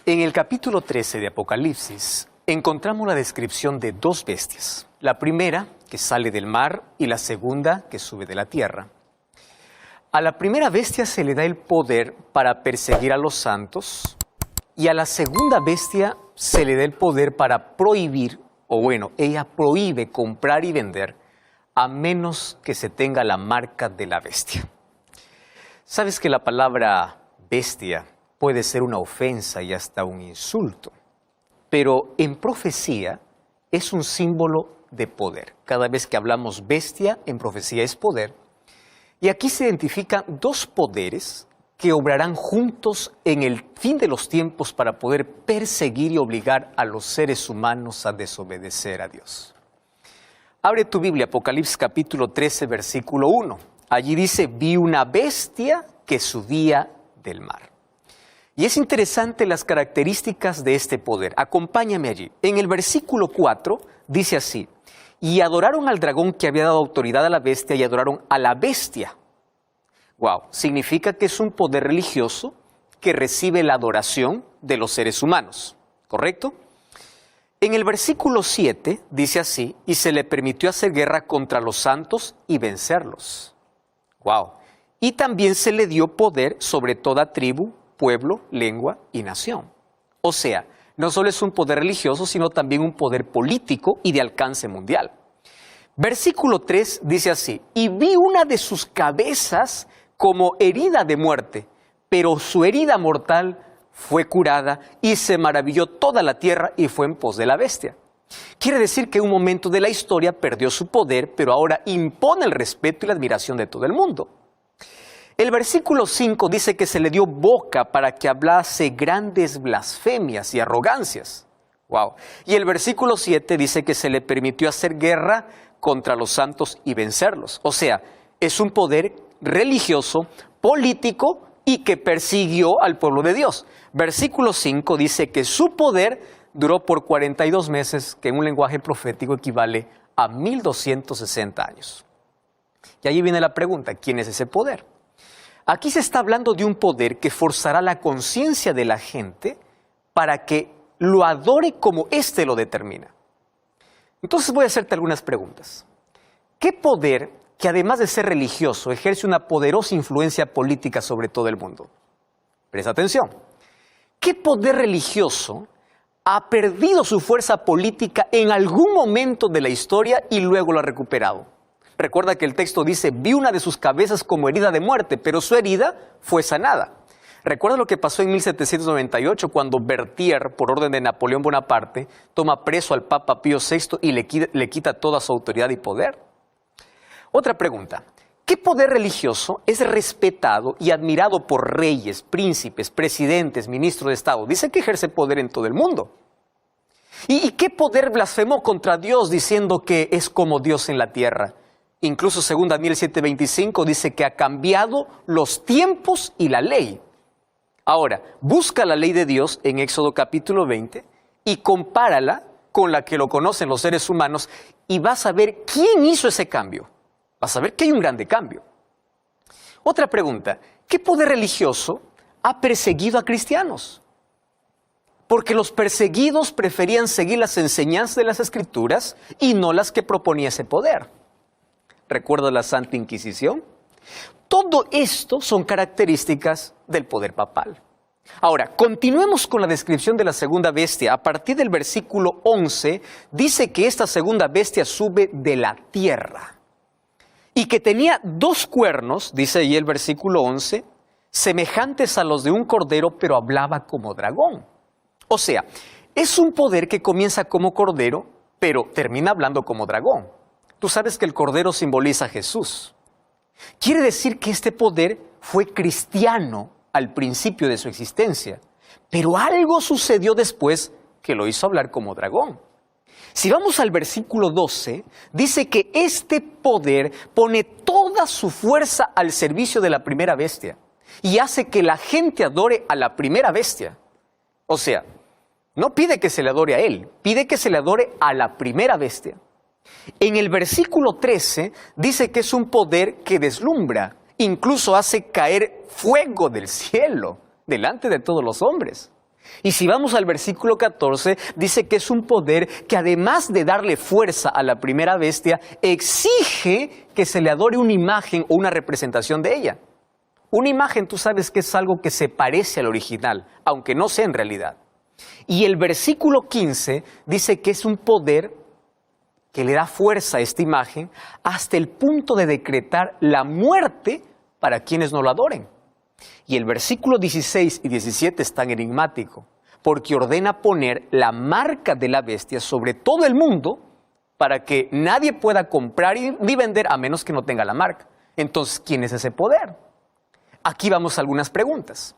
En el capítulo 13 de Apocalipsis encontramos la descripción de dos bestias. La primera que sale del mar y la segunda que sube de la tierra. A la primera bestia se le da el poder para perseguir a los santos y a la segunda bestia se le da el poder para prohibir, o bueno, ella prohíbe comprar y vender a menos que se tenga la marca de la bestia. ¿Sabes que la palabra bestia puede ser una ofensa y hasta un insulto? Pero en profecía es un símbolo de poder. Cada vez que hablamos bestia, en profecía es poder. Y aquí se identifican dos poderes que obrarán juntos en el fin de los tiempos para poder perseguir y obligar a los seres humanos a desobedecer a Dios. Abre tu Biblia, Apocalipsis capítulo 13, versículo 1. Allí dice, vi una bestia que subía del mar. Y es interesante las características de este poder. Acompáñame allí. En el versículo 4 dice así, y adoraron al dragón que había dado autoridad a la bestia y adoraron a la bestia. Wow, significa que es un poder religioso que recibe la adoración de los seres humanos, ¿correcto? En el versículo 7 dice así, y se le permitió hacer guerra contra los santos y vencerlos. Wow, y también se le dio poder sobre toda tribu, pueblo, lengua y nación. O sea, no solo es un poder religioso, sino también un poder político y de alcance mundial. Versículo 3 dice así, y vi una de sus cabezas como herida de muerte, pero su herida mortal fue curada y se maravilló toda la tierra y fue en pos de la bestia. Quiere decir que en un momento de la historia perdió su poder, pero ahora impone el respeto y la admiración de todo el mundo. El versículo 5 dice que se le dio boca para que hablase grandes blasfemias y arrogancias. Wow. Y el versículo 7 dice que se le permitió hacer guerra contra los santos y vencerlos. O sea, es un poder religioso, político y que persiguió al pueblo de Dios. Versículo 5 dice que su poder duró por 42 meses, que en un lenguaje profético equivale a 1260 años. Y allí viene la pregunta, ¿quién es ese poder? Aquí se está hablando de un poder que forzará la conciencia de la gente para que lo adore como éste lo determina. Entonces voy a hacerte algunas preguntas. ¿Qué poder, que además de ser religioso, ejerce una poderosa influencia política sobre todo el mundo? Presta atención. ¿Qué poder religioso ha perdido su fuerza política en algún momento de la historia y luego lo ha recuperado? Recuerda que el texto dice, vi una de sus cabezas como herida de muerte, pero su herida fue sanada. Recuerda lo que pasó en 1798 cuando Berthier, por orden de Napoleón Bonaparte, toma preso al Papa Pío VI y le quita toda su autoridad y poder. Otra pregunta, ¿qué poder religioso es respetado y admirado por reyes, príncipes, presidentes, ministros de Estado? Dice que ejerce poder en todo el mundo. ¿Y qué poder blasfemó contra Dios diciendo que es como Dios en la tierra? Incluso según Daniel 7:25 dice que ha cambiado los tiempos y la ley. Ahora, busca la ley de Dios en Éxodo capítulo 20 y compárala con la que lo conocen los seres humanos y vas a ver quién hizo ese cambio. Vas a ver que hay un grande cambio. Otra pregunta, ¿qué poder religioso ha perseguido a cristianos? Porque los perseguidos preferían seguir las enseñanzas de las Escrituras y no las que proponía ese poder. ¿Recuerda la Santa Inquisición? Todo esto son características del poder papal. Ahora, continuemos con la descripción de la segunda bestia. A partir del versículo 11, dice que esta segunda bestia sube de la tierra y que tenía dos cuernos, dice ahí el versículo 11, semejantes a los de un cordero, pero hablaba como dragón. O sea, es un poder que comienza como cordero, pero termina hablando como dragón. Tú sabes que el cordero simboliza a Jesús. Quiere decir que este poder fue cristiano al principio de su existencia, pero algo sucedió después que lo hizo hablar como dragón. Si vamos al versículo 12, dice que este poder pone toda su fuerza al servicio de la primera bestia y hace que la gente adore a la primera bestia. O sea, no pide que se le adore a él, pide que se le adore a la primera bestia. En el versículo 13 dice que es un poder que deslumbra, incluso hace caer fuego del cielo delante de todos los hombres. Y si vamos al versículo 14, dice que es un poder que además de darle fuerza a la primera bestia, exige que se le adore una imagen o una representación de ella. Una imagen, tú sabes que es algo que se parece al original, aunque no sea en realidad. Y el versículo 15 dice que es un poder que le da fuerza a esta imagen hasta el punto de decretar la muerte para quienes no lo adoren. Y el versículo 16 y 17 es tan enigmático, porque ordena poner la marca de la bestia sobre todo el mundo para que nadie pueda comprar ni vender a menos que no tenga la marca. Entonces, ¿quién es ese poder? Aquí vamos a algunas preguntas.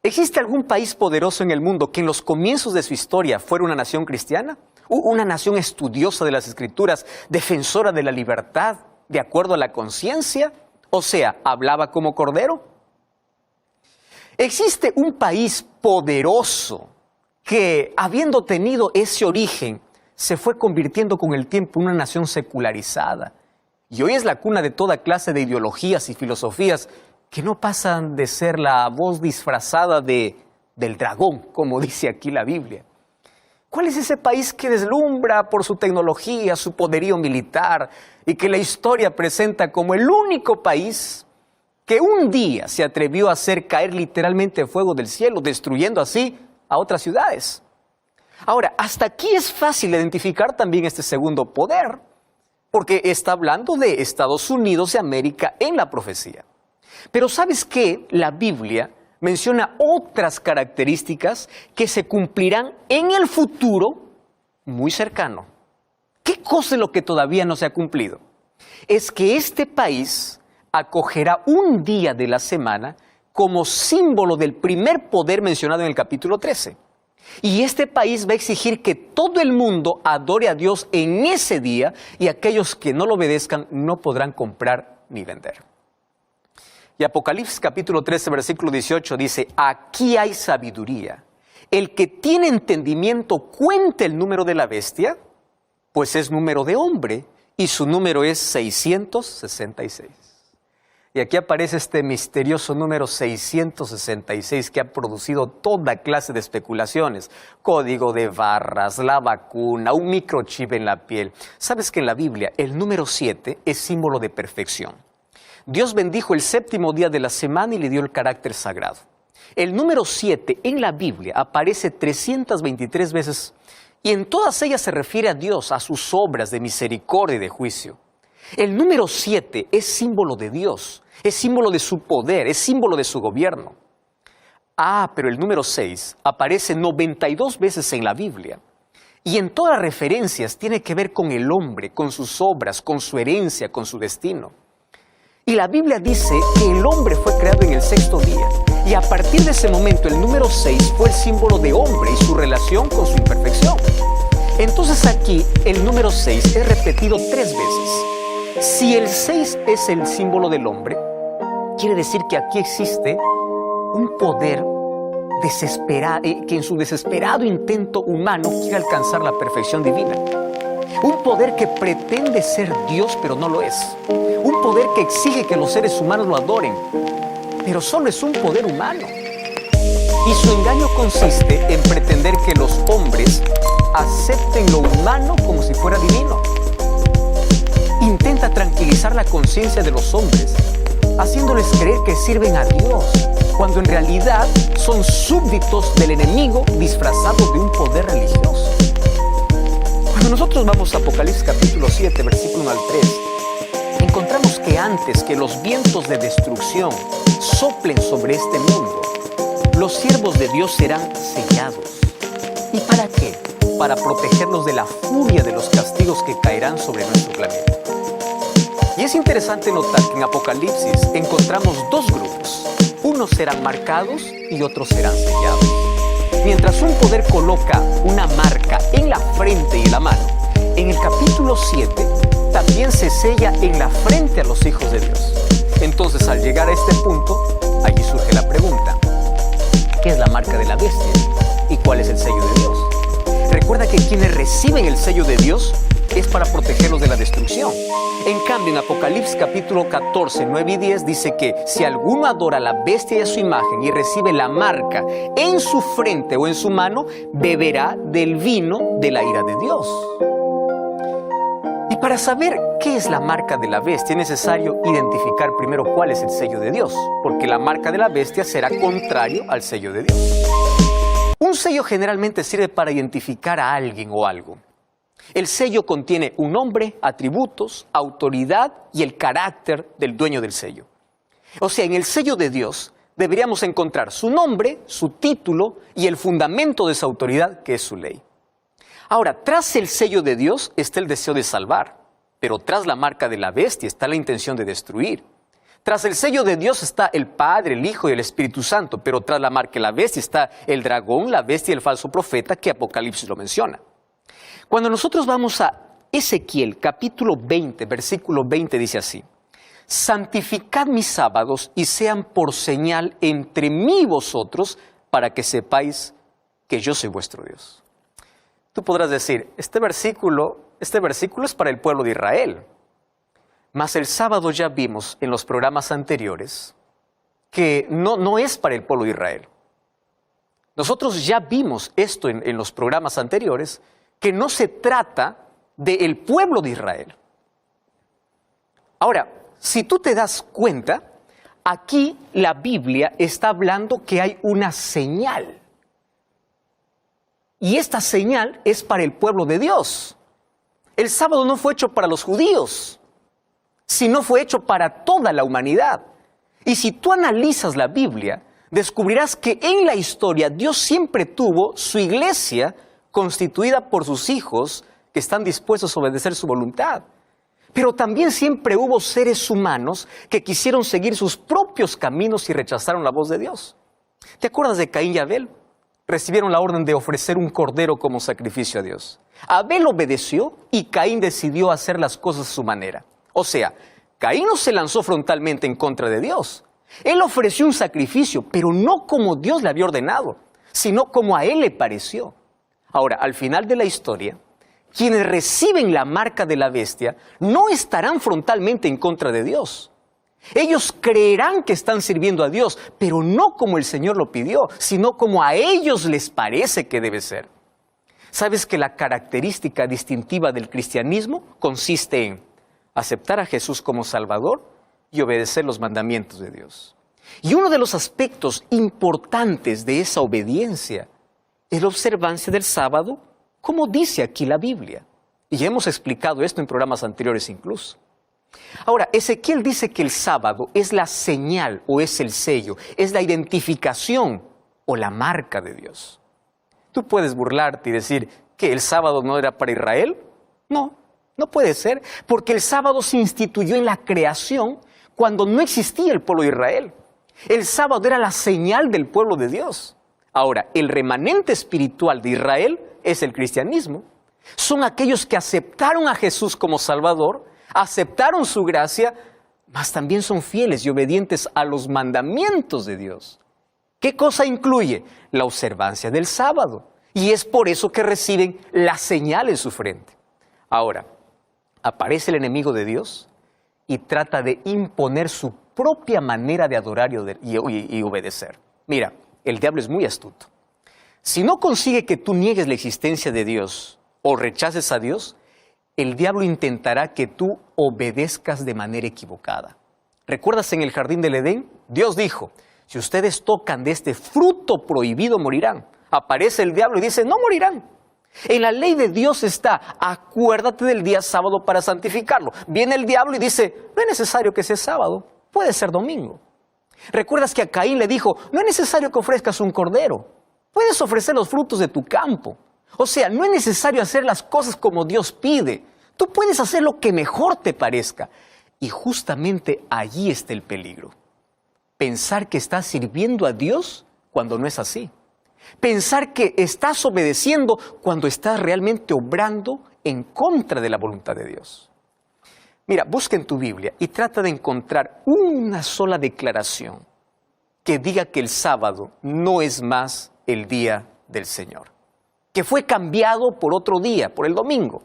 ¿Existe algún país poderoso en el mundo que en los comienzos de su historia fuera una nación cristiana? Una nación estudiosa de las Escrituras, defensora de la libertad, de acuerdo a la conciencia, o sea, hablaba como cordero. ¿Existe un país poderoso que, habiendo tenido ese origen, se fue convirtiendo con el tiempo en una nación secularizada? Y hoy es la cuna de toda clase de ideologías y filosofías que no pasan de ser la voz disfrazada del dragón, como dice aquí la Biblia. ¿Cuál es ese país que deslumbra por su tecnología, su poderío militar y que la historia presenta como el único país que un día se atrevió a hacer caer literalmente fuego del cielo, destruyendo así a otras ciudades? Ahora, hasta aquí es fácil identificar también este segundo poder, porque está hablando de Estados Unidos de América en la profecía. Pero ¿sabes qué? La Biblia menciona otras características que se cumplirán en el futuro muy cercano. ¿Qué cosa es lo que todavía no se ha cumplido? Es que este país acogerá un día de la semana como símbolo del primer poder mencionado en el capítulo 13. Y este país va a exigir que todo el mundo adore a Dios en ese día y aquellos que no lo obedezcan no podrán comprar ni vender. Y Apocalipsis capítulo 13, versículo 18 dice, aquí hay sabiduría. El que tiene entendimiento cuente el número de la bestia, pues es número de hombre, y su número es 666. Y aquí aparece este misterioso número 666 que ha producido toda clase de especulaciones. Código de barras, la vacuna, un microchip en la piel. ¿Sabes que en la Biblia el número 7 es símbolo de perfección? Dios bendijo el séptimo día de la semana y le dio el carácter sagrado. El número 7 en la Biblia aparece 323 veces y en todas ellas se refiere a Dios, a sus obras de misericordia y de juicio. El número 7 es símbolo de Dios, es símbolo de su poder, es símbolo de su gobierno. Pero el número 6 aparece 92 veces en la Biblia. Y en todas las referencias tiene que ver con el hombre, con sus obras, con su herencia, con su destino. Y la Biblia dice que el hombre fue creado en el sexto día. Y a partir de ese momento el número 6 fue el símbolo de hombre y su relación con su imperfección. Entonces aquí el número 6 es repetido 3 veces. Si el 6 es el símbolo del hombre, quiere decir que aquí existe un poder desesperado, que en su desesperado intento humano quiere alcanzar la perfección divina. Un poder que pretende ser Dios, pero no lo es. Un poder que exige que los seres humanos lo adoren, pero solo es un poder humano. Y su engaño consiste en pretender que los hombres acepten lo humano como si fuera divino. Intenta tranquilizar la conciencia de los hombres, haciéndoles creer que sirven a Dios, cuando en realidad son súbditos del enemigo disfrazados de un poder religioso. Cuando nosotros vamos a Apocalipsis capítulo 7, versículo 1 al 3, encontramos que antes que los vientos de destrucción soplen sobre este mundo, los siervos de Dios serán sellados. ¿Y para qué? Para protegernos de la furia de los castigos que caerán sobre nuestro planeta. Y es interesante notar que en Apocalipsis encontramos dos grupos. Unos serán marcados y otros serán sellados. Mientras un poder coloca una marca en la frente y en la mano, en el capítulo 7 también se sella en la frente a los hijos de Dios. Entonces, al llegar a este punto, allí surge la pregunta: ¿qué es la marca de la bestia? ¿Y cuál es el sello de Dios? Recuerda que quienes reciben el sello de Dios es para protegerlos de la destrucción. En cambio, en Apocalipsis capítulo 14, 9 y 10 dice que si alguno adora a la bestia y a su imagen y recibe la marca en su frente o en su mano, beberá del vino de la ira de Dios. Y para saber qué es la marca de la bestia es necesario identificar primero cuál es el sello de Dios, porque la marca de la bestia será contrario al sello de Dios. Un sello generalmente sirve para identificar a alguien o algo. El sello contiene un nombre, atributos, autoridad y el carácter del dueño del sello. O sea, en el sello de Dios deberíamos encontrar su nombre, su título y el fundamento de esa autoridad, que es su ley. Ahora, tras el sello de Dios está el deseo de salvar, pero tras la marca de la bestia está la intención de destruir. Tras el sello de Dios está el Padre, el Hijo y el Espíritu Santo, pero tras la marca de la bestia está el dragón, la bestia y el falso profeta, que Apocalipsis lo menciona. Cuando nosotros vamos a Ezequiel, capítulo 20, versículo 20, dice así: santificad mis sábados y sean por señal entre mí y vosotros, para que sepáis que yo soy vuestro Dios. Tú podrás decir, este versículo es para el pueblo de Israel. Mas el sábado ya vimos en los programas anteriores que no es para el pueblo de Israel. Nosotros ya vimos esto en los programas anteriores, que no se trata del pueblo de Israel. Ahora, si tú te das cuenta, aquí la Biblia está hablando que hay una señal. Y esta señal es para el pueblo de Dios. El sábado no fue hecho para los judíos, sino fue hecho para toda la humanidad. Y si tú analizas la Biblia, descubrirás que en la historia Dios siempre tuvo su iglesia constituida por sus hijos que están dispuestos a obedecer su voluntad. Pero también siempre hubo seres humanos que quisieron seguir sus propios caminos y rechazaron la voz de Dios. ¿Te acuerdas de Caín y Abel? Recibieron la orden de ofrecer un cordero como sacrificio a Dios. Abel obedeció y Caín decidió hacer las cosas a su manera. O sea, Caín no se lanzó frontalmente en contra de Dios. Él ofreció un sacrificio, pero no como Dios le había ordenado, sino como a él le pareció. Ahora, al final de la historia, quienes reciben la marca de la bestia no estarán frontalmente en contra de Dios. Ellos creerán que están sirviendo a Dios, pero no como el Señor lo pidió, sino como a ellos les parece que debe ser. ¿Sabes que la característica distintiva del cristianismo consiste en aceptar a Jesús como Salvador y obedecer los mandamientos de Dios? Y uno de los aspectos importantes de esa obediencia es la observancia del sábado, como dice aquí la Biblia. Y hemos explicado esto en programas anteriores incluso. Ahora, Ezequiel dice que el sábado es la señal o es el sello, es la identificación o la marca de Dios. Tú puedes burlarte y decir que el sábado no era para Israel. No puede ser, porque el sábado se instituyó en la creación cuando no existía el pueblo de Israel. El sábado era la señal del pueblo de Dios. Ahora, el remanente espiritual de Israel es el cristianismo. Son aquellos que aceptaron a Jesús como Salvador, aceptaron su gracia, mas también son fieles y obedientes a los mandamientos de Dios. ¿Qué cosa incluye? La observancia del sábado. Y es por eso que reciben la señal en su frente. Ahora, aparece el enemigo de Dios y trata de imponer su propia manera de adorar y obedecer. Mira, el diablo es muy astuto. Si no consigue que tú niegues la existencia de Dios o rechaces a Dios, el diablo intentará que tú obedezcas de manera equivocada. ¿Recuerdas en el jardín del Edén? Dios dijo, si ustedes tocan de este fruto prohibido morirán. Aparece el diablo y dice, no morirán. En la ley de Dios está, acuérdate del día sábado para santificarlo. Viene el diablo y dice, no es necesario que sea sábado, puede ser domingo. ¿Recuerdas que a Caín le dijo, no es necesario que ofrezcas un cordero, puedes ofrecer los frutos de tu campo? O sea, no es necesario hacer las cosas como Dios pide. Tú puedes hacer lo que mejor te parezca. Y justamente allí está el peligro. Pensar que estás sirviendo a Dios cuando no es así. Pensar que estás obedeciendo cuando estás realmente obrando en contra de la voluntad de Dios. Mira, busca en tu Biblia y trata de encontrar una sola declaración que diga que el sábado no es más el día del Señor, que fue cambiado por otro día, por el domingo.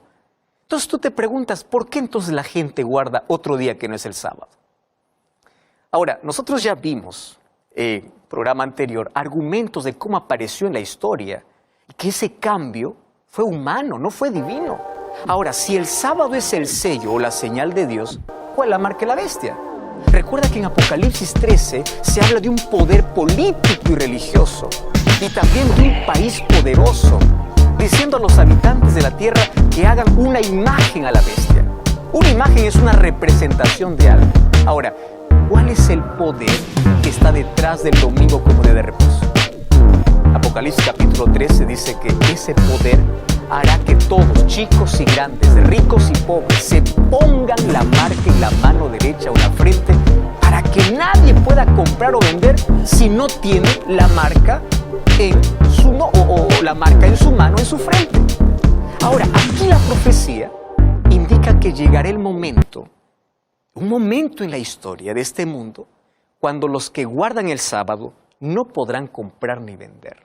Entonces tú te preguntas, ¿por qué entonces la gente guarda otro día que no es el sábado? Ahora, nosotros ya vimos en el programa anterior argumentos de cómo apareció en la historia, que ese cambio fue humano, no fue divino. Ahora, si el sábado es el sello o la señal de Dios, ¿cuál es la marca de la bestia? Recuerda que en Apocalipsis 13 se habla de un poder político y religioso, y también de un país poderoso, diciendo a los habitantes de la tierra que hagan una imagen a la bestia. Una imagen es una representación de algo. Ahora, ¿cuál es el poder que está detrás del domingo como día de reposo? Apocalipsis capítulo 13 dice que ese poder hará que todos, chicos y grandes, ricos y pobres, se pongan la marca en la mano derecha o la frente para que nadie pueda comprar o vender si no tiene la marca en su o la marca en su mano, en su frente. Ahora, aquí la profecía indica que llegará el momento, un momento en la historia de este mundo, cuando los que guardan el sábado no podrán comprar ni vender.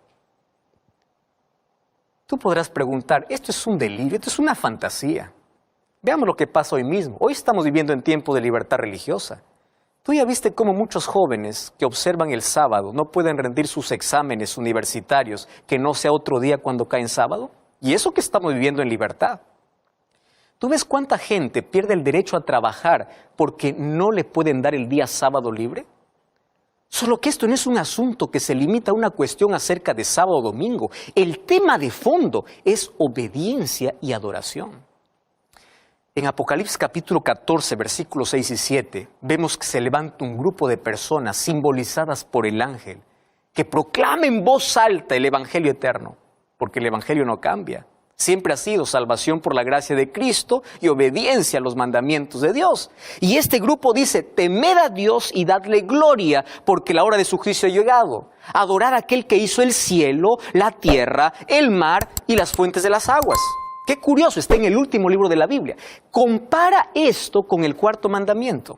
Tú podrás preguntar, esto es un delirio, esto es una fantasía. Veamos lo que pasa hoy mismo. Hoy estamos viviendo en tiempo de libertad religiosa. Tú ya viste cómo muchos jóvenes que observan el sábado no pueden rendir sus exámenes universitarios, que no sea otro día cuando cae en sábado. Y eso que estamos viviendo en libertad. ¿Tú ves cuánta gente pierde el derecho a trabajar porque no le pueden dar el día sábado libre? Solo que esto no es un asunto que se limita a una cuestión acerca de sábado o domingo. El tema de fondo es obediencia y adoración. En Apocalipsis capítulo 14, versículos 6 y 7, vemos que se levanta un grupo de personas simbolizadas por el ángel que proclama en voz alta el evangelio eterno, porque el evangelio no cambia. Siempre ha sido salvación por la gracia de Cristo y obediencia a los mandamientos de Dios. Y este grupo dice, temed a Dios y dadle gloria, porque la hora de su juicio ha llegado. Adorad a aquel que hizo el cielo, la tierra, el mar y las fuentes de las aguas. Qué curioso, está en el último libro de la Biblia. Compara esto con el cuarto mandamiento.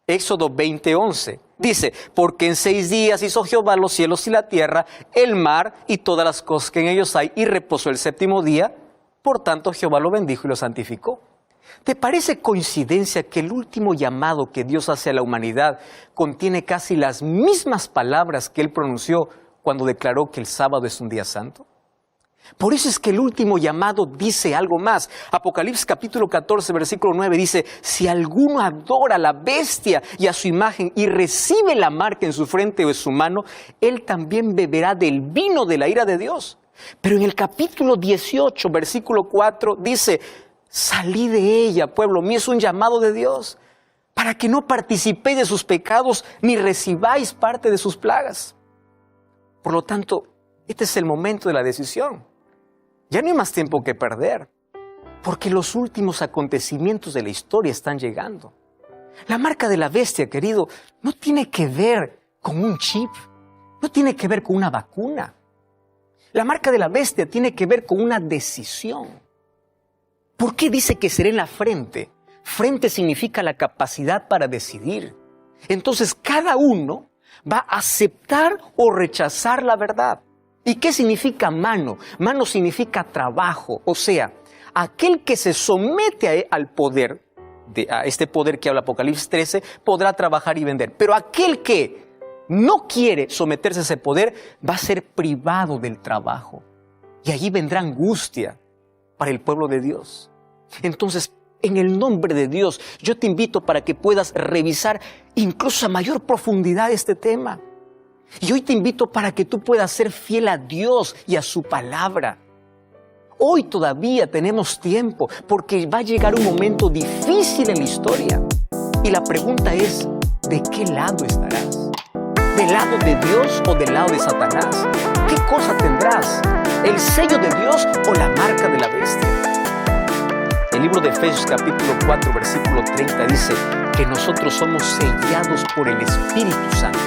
Éxodo 20:11. Dice, porque en 6 días hizo Jehová los cielos y la tierra, el mar y todas las cosas que en ellos hay, y reposó el 7º día. Por tanto, Jehová lo bendijo y lo santificó. ¿Te parece coincidencia que el último llamado que Dios hace a la humanidad contiene casi las mismas palabras que Él pronunció cuando declaró que el sábado es un día santo? Por eso es que el último llamado dice algo más. Apocalipsis capítulo 14, versículo 9 dice, si alguno adora a la bestia y a su imagen y recibe la marca en su frente o en su mano, él también beberá del vino de la ira de Dios. Pero en el capítulo 18, versículo 4 dice, salid de ella, pueblo mío, es un llamado de Dios, para que no participéis de sus pecados ni recibáis parte de sus plagas. Por lo tanto, este es el momento de la decisión. Ya no hay más tiempo que perder, porque los últimos acontecimientos de la historia están llegando. La marca de la bestia, querido, no tiene que ver con un chip, no tiene que ver con una vacuna. La marca de la bestia tiene que ver con una decisión. ¿Por qué dice que será en la frente? Frente significa la capacidad para decidir. Entonces cada uno va a aceptar o rechazar la verdad. ¿Y qué significa mano? Mano significa trabajo, o sea, aquel que se somete al poder, a este poder que habla Apocalipsis 13, podrá trabajar y vender. Pero aquel que no quiere someterse a ese poder va a ser privado del trabajo. Y allí vendrá angustia para el pueblo de Dios. Entonces, en el nombre de Dios, yo te invito para que puedas revisar incluso a mayor profundidad este tema. Y hoy te invito para que tú puedas ser fiel a Dios y a su palabra. Hoy todavía tenemos tiempo porque va a llegar un momento difícil en la historia. Y la pregunta es, ¿de qué lado estarás? ¿Del lado de Dios o del lado de Satanás? ¿Qué cosa tendrás? ¿El sello de Dios o la marca de la bestia? El libro de Efesios capítulo 4 versículo 30 dice que nosotros somos sellados por el Espíritu Santo.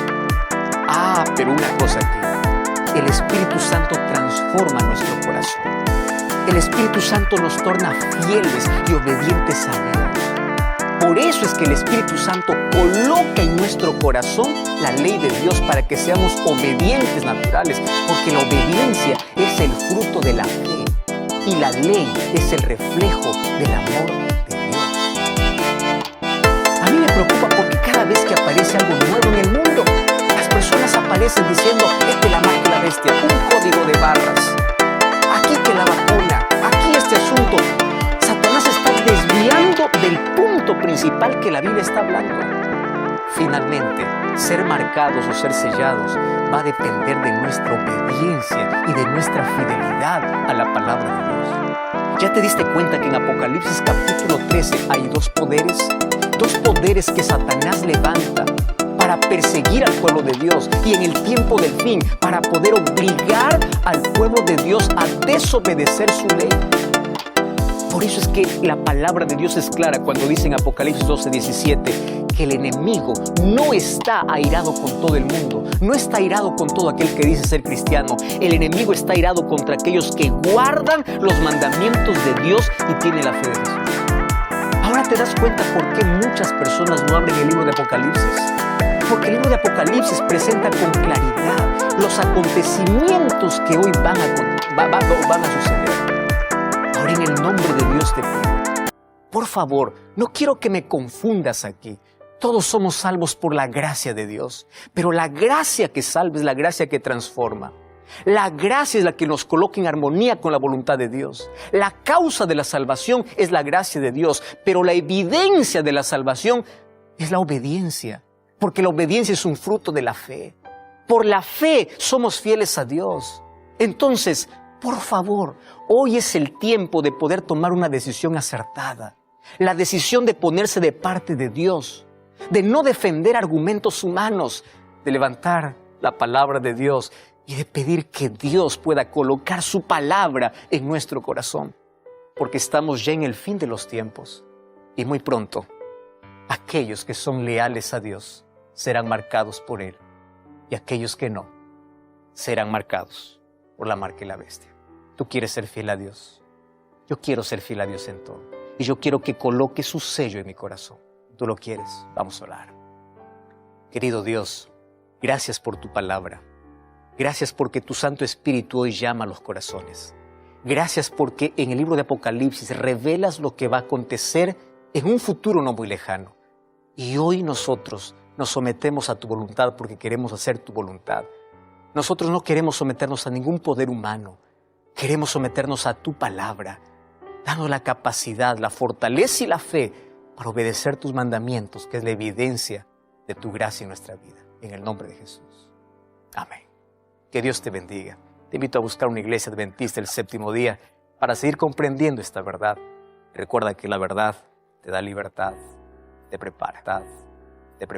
Pero una cosa aquí, el Espíritu Santo transforma nuestro corazón. El Espíritu Santo nos torna fieles y obedientes a Dios. Por eso es que el Espíritu Santo coloca en nuestro corazón la ley de Dios para que seamos obedientes naturales, porque la obediencia es el fruto de la fe. y la ley es el reflejo del amor de Dios. A mí me preocupa porque cada vez que aparece algo nuevo en el mundo, las personas aparecen diciendo, la marca y la bestia, un código de barras. Aquí que la vacuna, aquí este asunto. Satanás está desviando del punto principal que la Biblia está hablando. Finalmente, ser marcados o ser sellados va a depender de nuestra obediencia y de nuestra fidelidad a la palabra de Dios. ¿Ya te diste cuenta que en Apocalipsis capítulo 13 hay dos poderes que Satanás levanta para perseguir al pueblo de Dios y en el tiempo del fin para poder obligar al pueblo de Dios a desobedecer su ley? Por eso es que la palabra de Dios es clara cuando dice en Apocalipsis 12:17 que el enemigo no está airado con todo el mundo, no está airado con todo aquel que dice ser cristiano. El enemigo está airado contra aquellos que guardan los mandamientos de Dios y tienen la fe de Jesús. Ahora te das cuenta por qué muchas personas no abren el libro de Apocalipsis. Porque el libro de Apocalipsis presenta con claridad los acontecimientos que hoy van a suceder. Ahora, en el nombre de Dios te pido, por favor, no quiero que me confundas aquí. Todos somos salvos por la gracia de Dios, pero la gracia que salva es la gracia que transforma. La gracia es la que nos coloca en armonía con la voluntad de Dios. La causa de la salvación es la gracia de Dios, pero la evidencia de la salvación es la obediencia, porque la obediencia es un fruto de la fe. Por la fe somos fieles a Dios. Entonces, por favor, hoy es el tiempo de poder tomar una decisión acertada. La decisión de ponerse de parte de Dios, de no defender argumentos humanos, de levantar la palabra de Dios y de pedir que Dios pueda colocar su palabra en nuestro corazón. Porque estamos ya en el fin de los tiempos y muy pronto aquellos que son leales a Dios serán marcados por Él y aquellos que no serán marcados por la marca y la bestia. ¿Tú quieres ser fiel a Dios? Yo quiero ser fiel a Dios en todo. Y yo quiero que coloque su sello en mi corazón. ¿Tú lo quieres? Vamos a orar. Querido Dios, gracias por tu palabra. Gracias porque tu Santo Espíritu hoy llama a los corazones. Gracias porque en el libro de Apocalipsis revelas lo que va a acontecer en un futuro no muy lejano. Y hoy nosotros nos sometemos a tu voluntad porque queremos hacer tu voluntad. Nosotros no queremos someternos a ningún poder humano. Queremos someternos a tu palabra, dando la capacidad, la fortaleza y la fe para obedecer tus mandamientos, que es la evidencia de tu gracia en nuestra vida. En el nombre de Jesús. Amén. Que Dios te bendiga. Te invito a buscar una iglesia adventista el séptimo día para seguir comprendiendo esta verdad. Recuerda que la verdad te da libertad, te prepara.